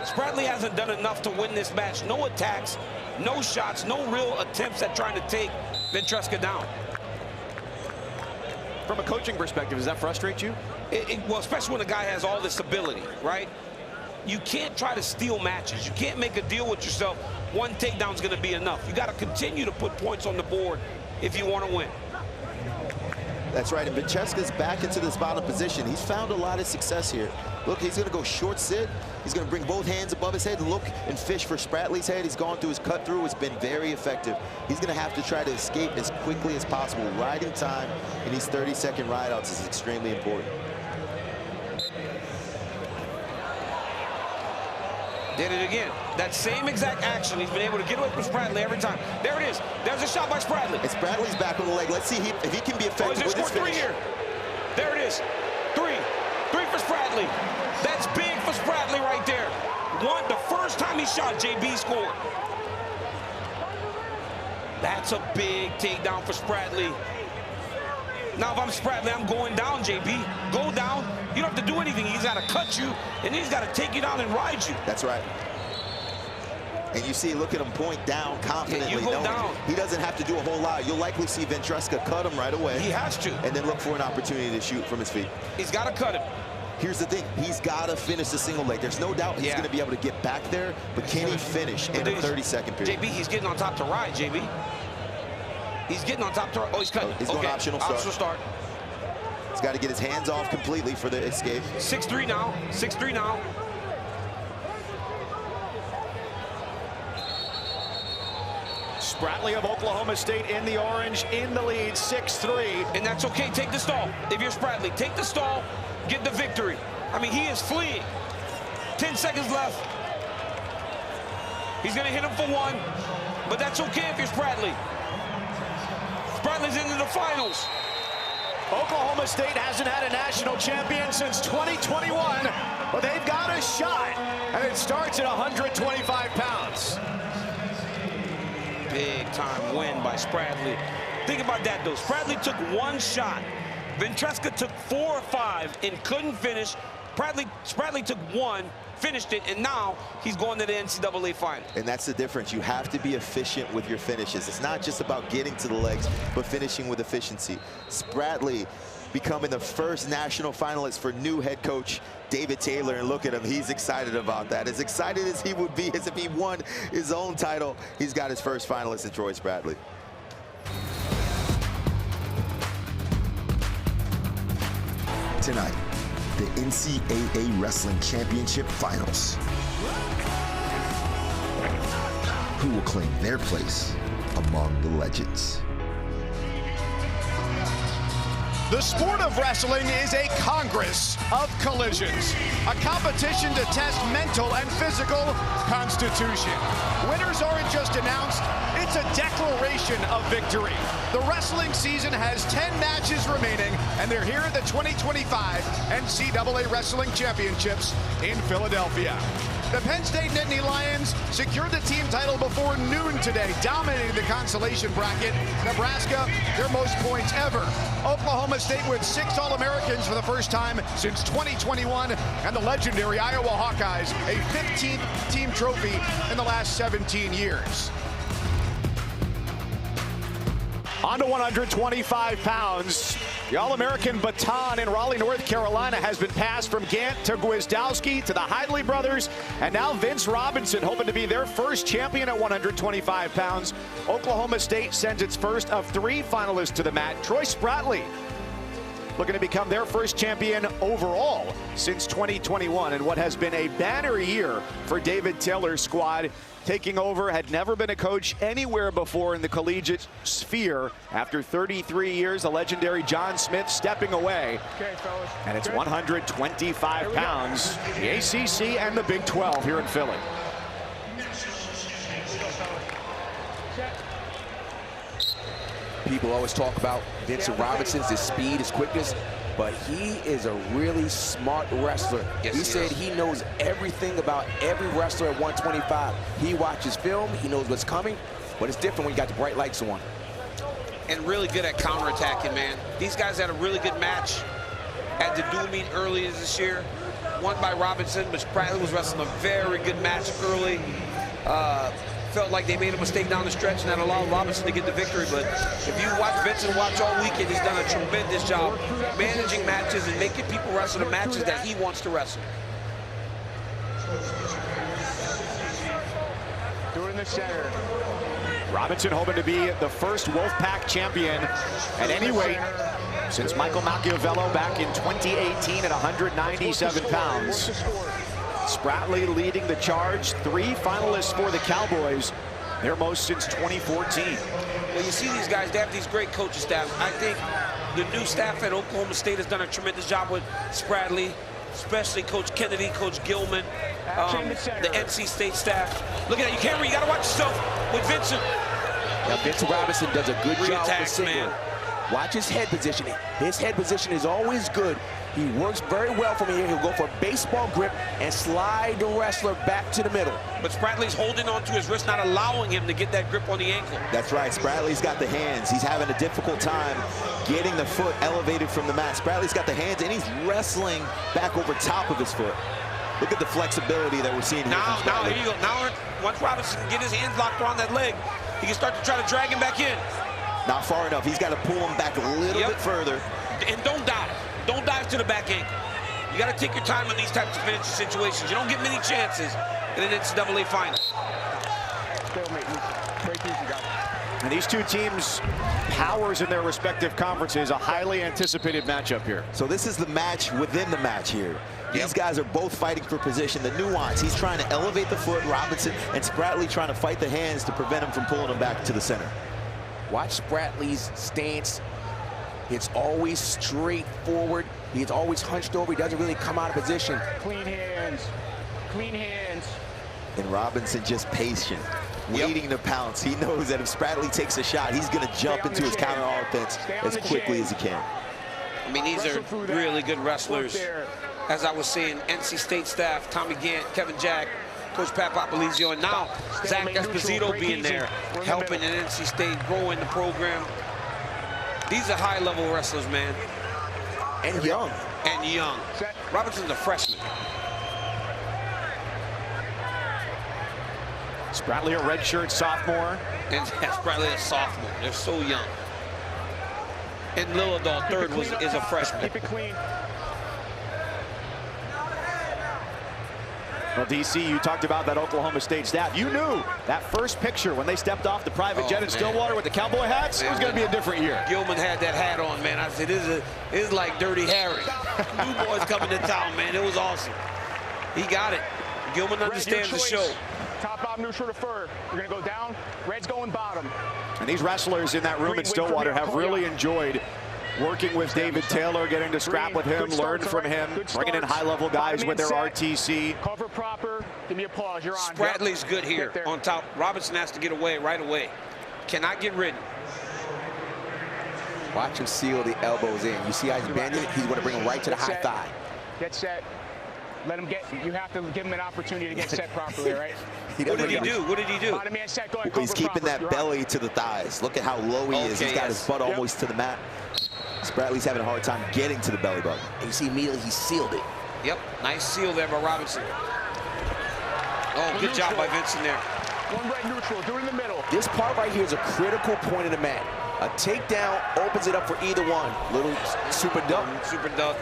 Spratley hasn't done enough to win this match. No attacks, no shots, no real attempts at trying to take Ventresca down. From a coaching perspective, does that frustrate you? Well, especially when a guy has all this ability, right? You can't try to steal matches. You can't make a deal with yourself. One takedown is going to be enough. You got to continue to put points on the board if you want to win. That's right, and Vinceska's back into this bottom position. He's found a lot of success here. Look, he's gonna go short sit. He's gonna bring both hands above his head, look and fish for Spratley's head. He's gone through his cut through. It's been very effective. He's gonna have to try to escape as quickly as possible. Riding time in these 30-second rideouts is extremely important. Did it again. That same exact action. He's been able to get away from Spratley every time. There it is. There's a shot by Spratley. And Spratley's back on the leg. Let's see if he can be effective with this finish. 3 here. There it is. Three for Spratley. That's big for Spratley right there. The first time he shot, JB scored. That's a big takedown for Spratley. Now, if I'm Spratley, I'm going down, JB. Go down. You don't have to do anything. He's got to cut you, and then he's got to take you down and ride you. That's right. And you see, look at him point down confidently. Yeah, you go down. He doesn't have to do a whole lot. You'll likely see Vinceska cut him right away. He has to. And then look for an opportunity to shoot from his feet. He's got to cut him. Here's the thing. He's got to finish the single leg. There's no doubt he's going to be able to get back there, but can he finish in a 30-second period? JB, he's getting on top to ride, JB. He's getting on top to ride. Oh, he's cutting. He's going optional start. Optional start. He's got to get his hands off completely for the escape. 6-3 now. 6-3 now. Spratley of Oklahoma State in the orange, in the lead, 6-3. And that's okay. Take the stall. If you're Spratley, take the stall, get the victory. I mean, he is fleeing. 10 seconds left. He's going to hit him for one, but that's okay if you're Spratley. Spratley's into the finals. Oklahoma State hasn't had a national champion since 2021, but they've got a shot, and it starts at 125 pounds. Big time win by Spratley. Think about that, though. Spratley took one shot. Vinceska took 4 or 5 and couldn't finish. Spratley took one, finished it, and now he's going to the NCAA final. And that's the difference. You have to be efficient with your finishes. It's not just about getting to the legs, but finishing with efficiency. Spratley becoming the first national finalist for new head coach David Taylor, and look at him, he's excited about that. As excited as he would be as if he won his own title, he's got his first finalist in Troy Spratley. Tonight, the NCAA Wrestling Championship Finals. Who will claim their place among the legends? The sport of wrestling is a congress of collisions, a competition to test mental and physical constitution. Winners aren't just announced, it's a declaration of victory. The wrestling season has 10 matches remaining, and they're here at the 2025 NCAA Wrestling Championships in Philadelphia. The Penn State Nittany Lions secured the team title before noon today, dominating the consolation bracket. Nebraska, their most points ever. Oklahoma State with 6 All-Americans for the first time since 2021, and the legendary Iowa Hawkeyes, a 15th team trophy in the last 17 years. On to 125 pounds. The All-American baton in Raleigh, North Carolina has been passed from Gant to Gwizdowski to the Heidley brothers, and now Vince Robinson hoping to be their first champion at 125 pounds. Oklahoma State sends its first of 3 finalists to the mat. Troy Spratley looking to become their first champion overall since 2021, and what has been a banner year for David Taylor's squad. Taking over, had never been a coach anywhere before in the collegiate sphere. After 33 years, the legendary John Smith stepping away. Okay, fellas. And it's 125 pounds, the ACC and the Big 12 here in Philly. People always talk about Vincent Robinson's his speed, his quickness, but he is a really smart wrestler. Yes, he said he knows everything about every wrestler at 125. He watches film, he knows what's coming, but it's different when you got the bright lights on. And really good at counterattacking, man. These guys had a really good match at the dual meet earlier this year. Won by Robinson, but Spratley was wrestling a very good match early. Felt like they made a mistake down the stretch, and that allowed Robinson to get the victory. But if you watch Vincent watch all weekend, he's done a tremendous job managing matches and making people wrestle the matches that he wants to wrestle. Do it in the center. Robinson hoping to be the first Wolfpack champion at any weight since Michael Machiavello back in 2018 at 197 pounds. Spratley leading the charge. 3 finalists for the Cowboys, their most since 2014. Well, you see these guys, they have these great coaching staff. I think the new staff at Oklahoma State has done a tremendous job with Spratley, especially Coach Kennedy, Coach Gilman, the NC State staff. Look at that, you gotta watch yourself with Vincent. Now, Vincent Robinson does a good job with signaling. Watch his head positioning. His head position is always good. He works very well from here. He'll go for a baseball grip and slide the wrestler back to the middle. But Spratley's holding on to his wrist, not allowing him to get that grip on the ankle. That's right. Spratley's got the hands. He's having a difficult time getting the foot elevated from the mat. Spratley's got the hands, and he's wrestling back over top of his foot. Look at the flexibility that we're seeing here. Now, here you go. Now, once Robinson can get his hands locked around that leg, he can start to try to drag him back in. Not far enough. He's got to pull him back a little bit further. And don't dive. Don't dive to the back ankle. You got to take your time in these types of finishing situations. You don't get many chances in an NCAA final. And these two teams, powers in their respective conferences, a highly anticipated matchup here. So this is the match within the match here. These guys are both fighting for position. The nuance, he's trying to elevate the foot, Robinson, and Spratley trying to fight the hands to prevent him from pulling him back to the center. Watch Spratley's stance. It's always straight forward. He's always hunched over. He doesn't really come out of position. Clean hands. Clean hands. And Robinson just patient, waiting to pounce. He knows that if Spratley takes a shot, he's going to jump into his counter offense as quickly as he can. I mean, these are really good wrestlers. As I was saying, NC State staff, Tommy Gant, Kevin Jack, Coach Pat Papalizio, and now Zach Esposito being there, helping in NC State, growing the program. These are high-level wrestlers, man. And young. And young. Robinson's a freshman. Spratley, a redshirt sophomore. And Spratley, a sophomore. They're so young. And Lillidahl, third, is a freshman. Keep it clean. Well, DC, you talked about that Oklahoma State staff. You knew that first picture when they stepped off the private jet in Stillwater with the cowboy hats, it was going to be a different year. Gilman had that hat on, man. I said, this is like Dirty Harry. New boys coming to town, man. It was awesome. He got it. Gilman understands the show. Top, bottom, neutral to fur. We're going to go down. Red's going bottom. And these wrestlers in that room in Stillwater have really enjoyed working with David Taylor, getting to scrap with him, learn from him, bringing in high-level guys with their RTC. Cover proper. Give me a pause. You're on. Spratley's good here on top. Robinson has to get away right away. Cannot get ridden. Watch him seal the elbows in. You see how he's bending it? He's going to bring him right to the high thigh. Get set. Let him get. You have to give him an opportunity to get set proproperly, right? What did he do? What did he do? Bottom man set. Go ahead. He's keeping that belly to the thighs. Look at how low he is. He's got his butt almost to the mat. Spratley's having a hard time getting to the belly button. And you see immediately he sealed it. Yep, nice seal there by Robinson. Oh, good job by Vincent there. One red neutral, do it in the middle. This part right here is a critical point in the mat. A takedown opens it up for either one. Little super duck. Super duck.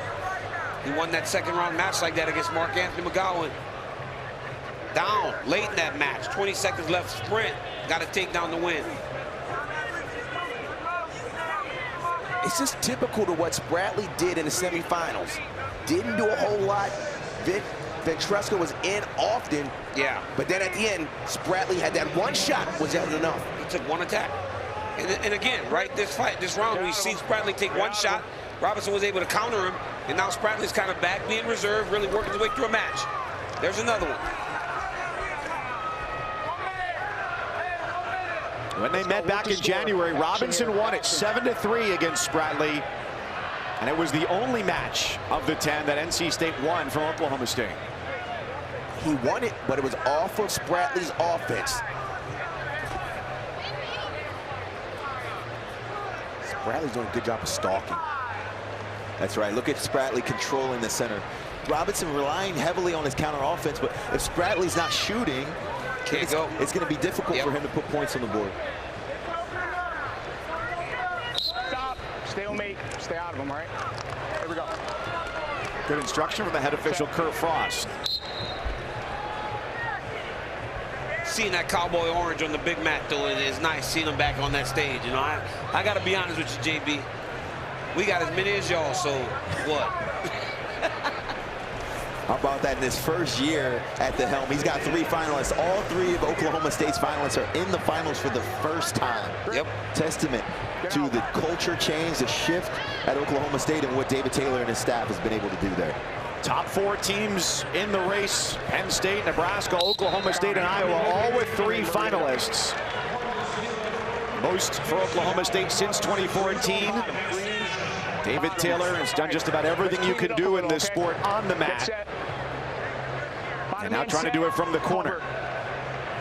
He won that second round match like that against Mark Anthony McGowan. Down late in that match. 20 seconds left sprint. Got to take down the win. It's just typical to what Spratley did in the semifinals. Didn't do a whole lot. Ventresca was in often. Yeah. But then at the end, Spratley had that one shot, was that enough? He took one attack. And again, right, this round, we see Spratley take one shot. Robinson was able to counter him. And now Spratley's kind of back, being reserved, really working his way through a match. There's another one. When they met back in January, Robinson won it 7-3 against Spratley. And it was the only match of the 10 that NC State won from Oklahoma State. He won it, but it was off of Spratley's offense. Spratley's doing a good job of stalking. That's right. Look at Spratley controlling the center. Robinson relying heavily on his counter offense, but if Spratley's not shooting, it's going to be difficult for him to put points on the board. Stop. Stalemate. Stay out of them, all right? Here we go. Good instruction from the head official, Kurt Frost. Seeing that cowboy orange on the big mat, though, is nice. Seeing him back on that stage. You know, I got to be honest with you, JB. We got as many as y'all, so what? How about that in his first year at the helm? He's got 3 finalists. All 3 of Oklahoma State's finalists are in the finals for the first time. Yep. Testament to the culture change, the shift at Oklahoma State and what David Taylor and his staff has been able to do there. Top 4 teams in the race. Penn State, Nebraska, Oklahoma State, and Iowa, all with 3 finalists. Most for Oklahoma State since 2014. David Taylor has done just about everything you can do in this sport on the mat. And now trying to do it from the corner.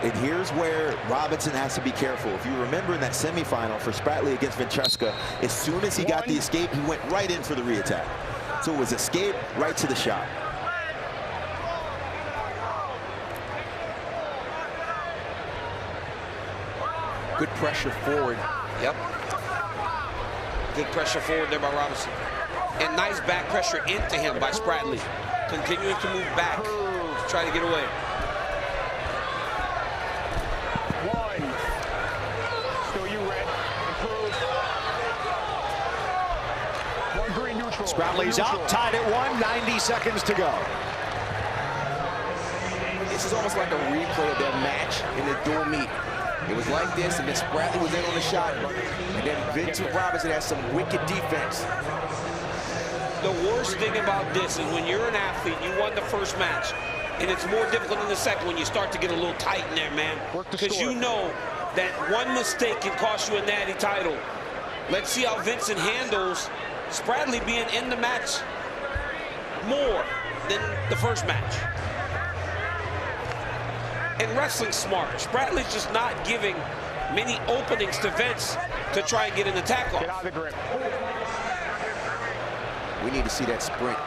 And here's where Robinson has to be careful. If you remember in that semifinal for Spratley against Ventresca, as soon as he got the escape, he went right in for the re-attack. So it was escape right to the shot. Good pressure forward. Yep. Good pressure forward there by Robinson. And nice back pressure into him by Spratley. Continuing to move back to try to get away. Still you, Red. Improve. One green neutral. Spratley's out, tied at 1, 90 seconds to go. This is almost like a replay of their match in the dual meet. It was like this, and then Spratley was in on the shot. And then Vincent Robinson has some wicked defense. The worst thing about this is when you're an athlete, you won the first match, and it's more difficult in the second when you start to get a little tight in there, man. Because you know that one mistake can cost you a natty title. Let's see how Vincent handles Spratley being in the match more than the first match. And wrestling smart. Spratley's just not giving many openings to Vince to try and get an attack off. Get out of the grip. We need to see that sprint.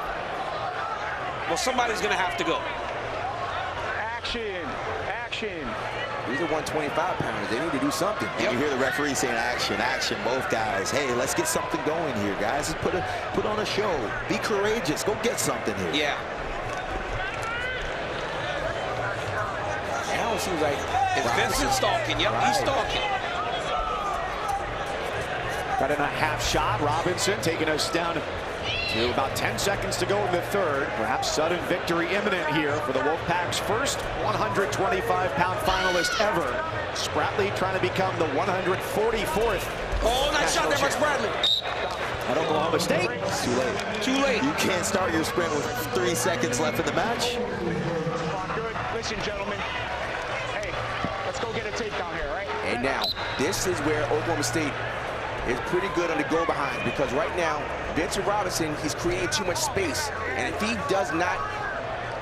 Well, somebody's going to have to go. Action. Action. These are 125 pounders. They need to do something. And you hear the referee saying action, action, both guys. Hey, let's get something going here, guys. Let's put on a show. Be courageous. Go get something here. Yeah. Now it seems like it's Vincent stalking. Yep, he's stalking. Got in a half shot. Robinson taking us down to about 10 seconds to go in the third. Perhaps sudden victory imminent here for the Wolfpack's first 125-pound finalist ever. Spratley trying to become the 144th. Oh, nice shot there by Spratley. At Oklahoma State. It's too late. Too late. You can't start your sprint with 3 seconds left in the match. Good. Listen, gentlemen. Hey, let's go get a takedown here, right? And now, this is where Oklahoma State is pretty good on the go behind, because right now, Vincent Robinson, he's creating too much space. And if he does not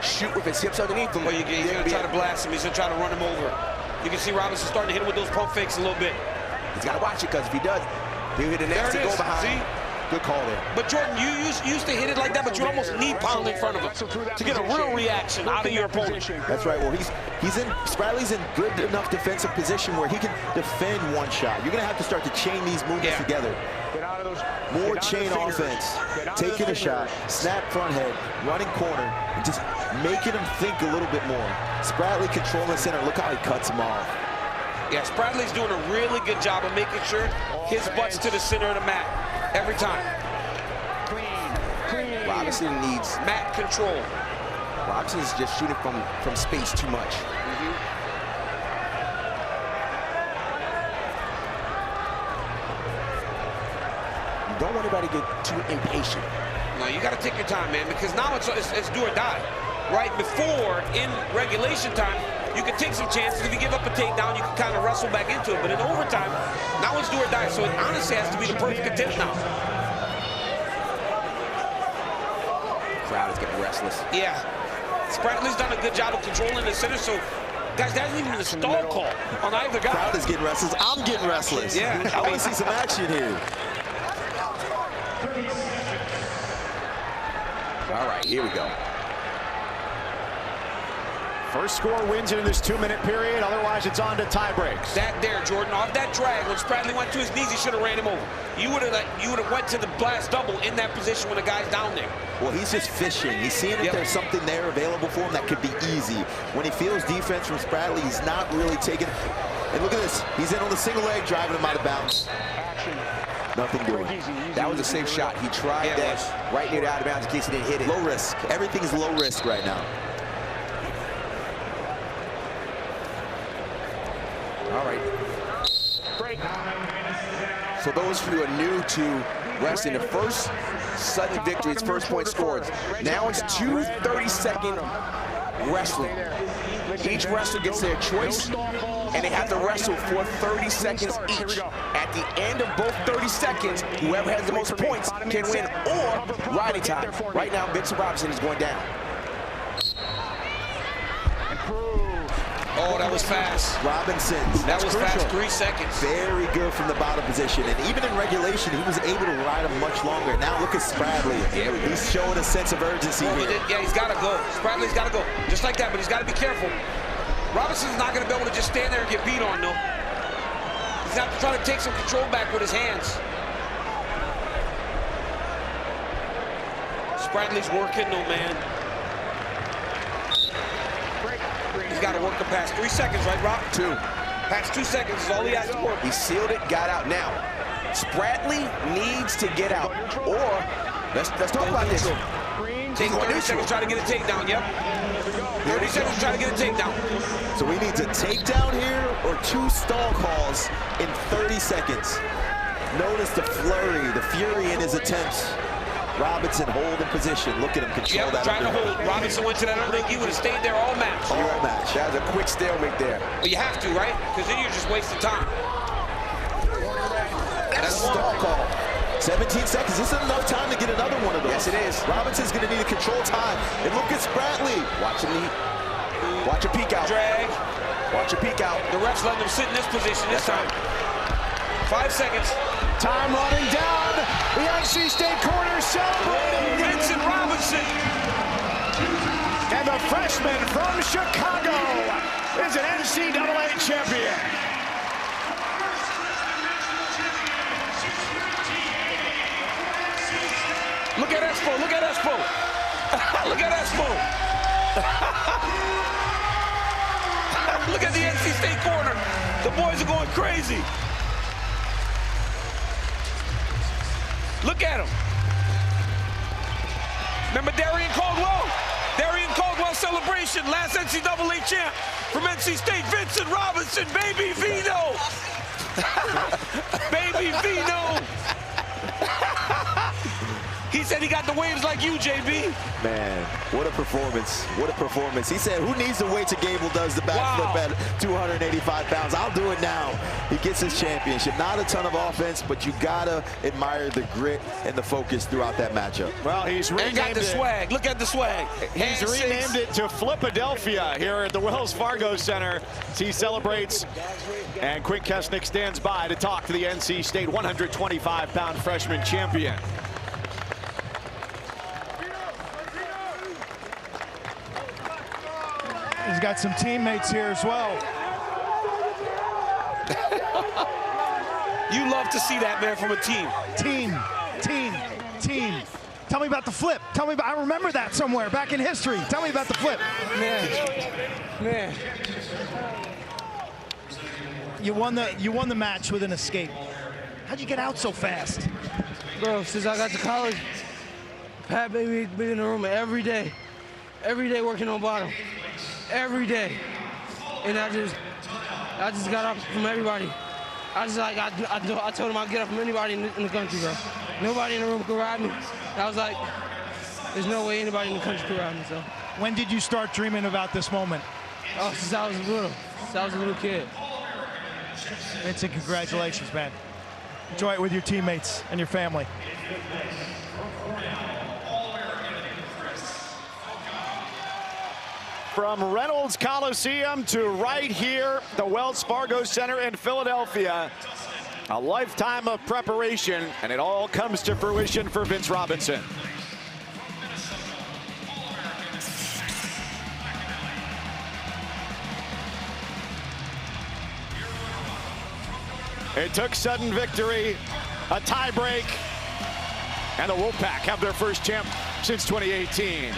shoot with his hips underneath him, well, he's going to try to blast him. He's going to try to run him over. You can see Robinson starting to hit him with those pump fakes a little bit. He's got to watch it, because if he does, he'll hit the next to go behind. See? Good call there. But Jordan, you used to hit it like that, but you almost knee pound in front of him to get a real reaction out of your opponent. That's right. Well, Spratley's in good enough defensive position where he can defend one shot. You're going to have to start to chain these movements together. More chain offense, taking a shot, snap front head, running corner, and just making him think a little bit more. Spratley controlling the center. Look how he cuts him off. Yeah, Spratley's doing a really good job of making sure his butt's to the center of the mat every time. Clean. Robinson needs mat control. Robinson is just shooting from space too much. You don't want anybody to get too impatient. No, you got to take your time, man, because now it's do or die. Right before, in regulation time, you can take some chances. If you give up a takedown, you can kind of wrestle back into it. But in overtime, now it's do or die. So it honestly has to be the perfect attempt now. Crowd is getting restless. Yeah. Spratley's done a good job of controlling the center. So, guys, that isn't even a stall call on either guy. Crowd is getting restless. I'm getting restless. Yeah. I want to see some action here. All right, here we go. First score wins it in this 2-minute period. Otherwise, it's on to tie breaks. That there, Jordan, off that drag, when Spratley went to his knees, he should have ran him over. You would have went to the blast double in that position when the guy's down there. Well, he's just fishing. He's seeing if there's something there available for him that could be easy. When he feels defense from Spratley, he's not really taking. And look at this. He's in on the single leg, driving him out of bounds. Action. Nothing doing. That was a safe shot. He tried that right near the out of bounds in case he didn't hit it. Low risk. Everything's low risk right now. All right. For those who are new to wrestling, the first sudden victory, its first point scored. Now it's 2 30-second wrestling. Each wrestler gets their choice, and they have to wrestle for 30 seconds each. At the end of both 30 seconds, whoever has the most points can win, or riding time. Right now, Vincent Robinson is going down. Oh, that was fast. Robinson. That was fast, 3 seconds. Very good from the bottom position. And even in regulation, he was able to ride him much longer. Now look at Spradley. Yeah, he's showing a sense of urgency here. Yeah, he's got to go. Spradley's got to go. Just like that, but he's got to be careful. Robinson's not going to be able to just stand there and get beat on, though. He's got to try to take some control back with his hands. Spradley's working, though, man. He's got to work the past 3 seconds, right, Rob? 2. Past 2 seconds is all he has to work. He sealed it, got out. Now, Spradley needs to get out. Or, let's talk about this. Take 30 seconds, try to get a takedown, yep. 30 seconds, try to get a takedown. So we need to takedown here or 2 stall calls in 30 seconds. Notice the flurry, the fury in his attempts. Robinson holding position. Look at him control that. Trying to hold. Robinson went to that underhook. He would have stayed there all match. All match. That was a quick stalemate there. But you have to, right? Because then you're just wasting time. That's a stall call. 17 seconds. This is enough time to get another one of those. Yes, it is. Robinson's going to need to control time. And look at Spradley. Watch him watch a peek out. Drag. Watch a peek out. The ref's letting him sit in this position this time. 5 seconds. Time running down. The NC State corner celebrating. Vincent Robinson. And the freshman from Chicago is an NCAA champion. Look at Espo. Look at Espo. Look at Espo. Look at the NC State corner. The boys are going crazy. Look at him. Remember Darian Caldwell? Darian Caldwell celebration, last NCAA champ from NC State, Vincent Robinson, baby Vino. Baby Vino. He said he got the waves like you, JB. Man, what a performance. What a performance. He said, who needs to wait till Gable does the backflip at 285 pounds? I'll do it now. He gets his championship. Not a ton of offense, but you got to admire the grit and the focus throughout that matchup. Well, he's renamed got the swag. Look at the swag. He's renamed it to Flipadelphia here at the Wells Fargo Center as he celebrates. And Quinn Kesnick stands by to talk to the NC State 125-pound freshman champion. He's got some teammates here as well. You love to see that, man, from a team. Team. Tell me about the flip. Tell me about, I remember that somewhere back in history. Tell me about the flip. Man. You won the match with an escape. How'd you get out so fast? Bro, since I got to college, Pat baby been in the room every day working on bottom. Every day. And I just got up from everybody. I told him I'd get up from anybody in the country, bro. Nobody in the room could ride me. I was like, there's no way anybody in the country could ride me, so. When did you start dreaming about this moment? Oh, since I was little. Since I was a little kid. Vincent, congratulations, man. Enjoy it with your teammates and your family. From Reynolds Coliseum to right here, the Wells Fargo Center in Philadelphia. A lifetime of preparation, and it all comes to fruition for Vince Robinson. It took sudden victory, a tie break, and the Wolfpack have their first champ since 2018.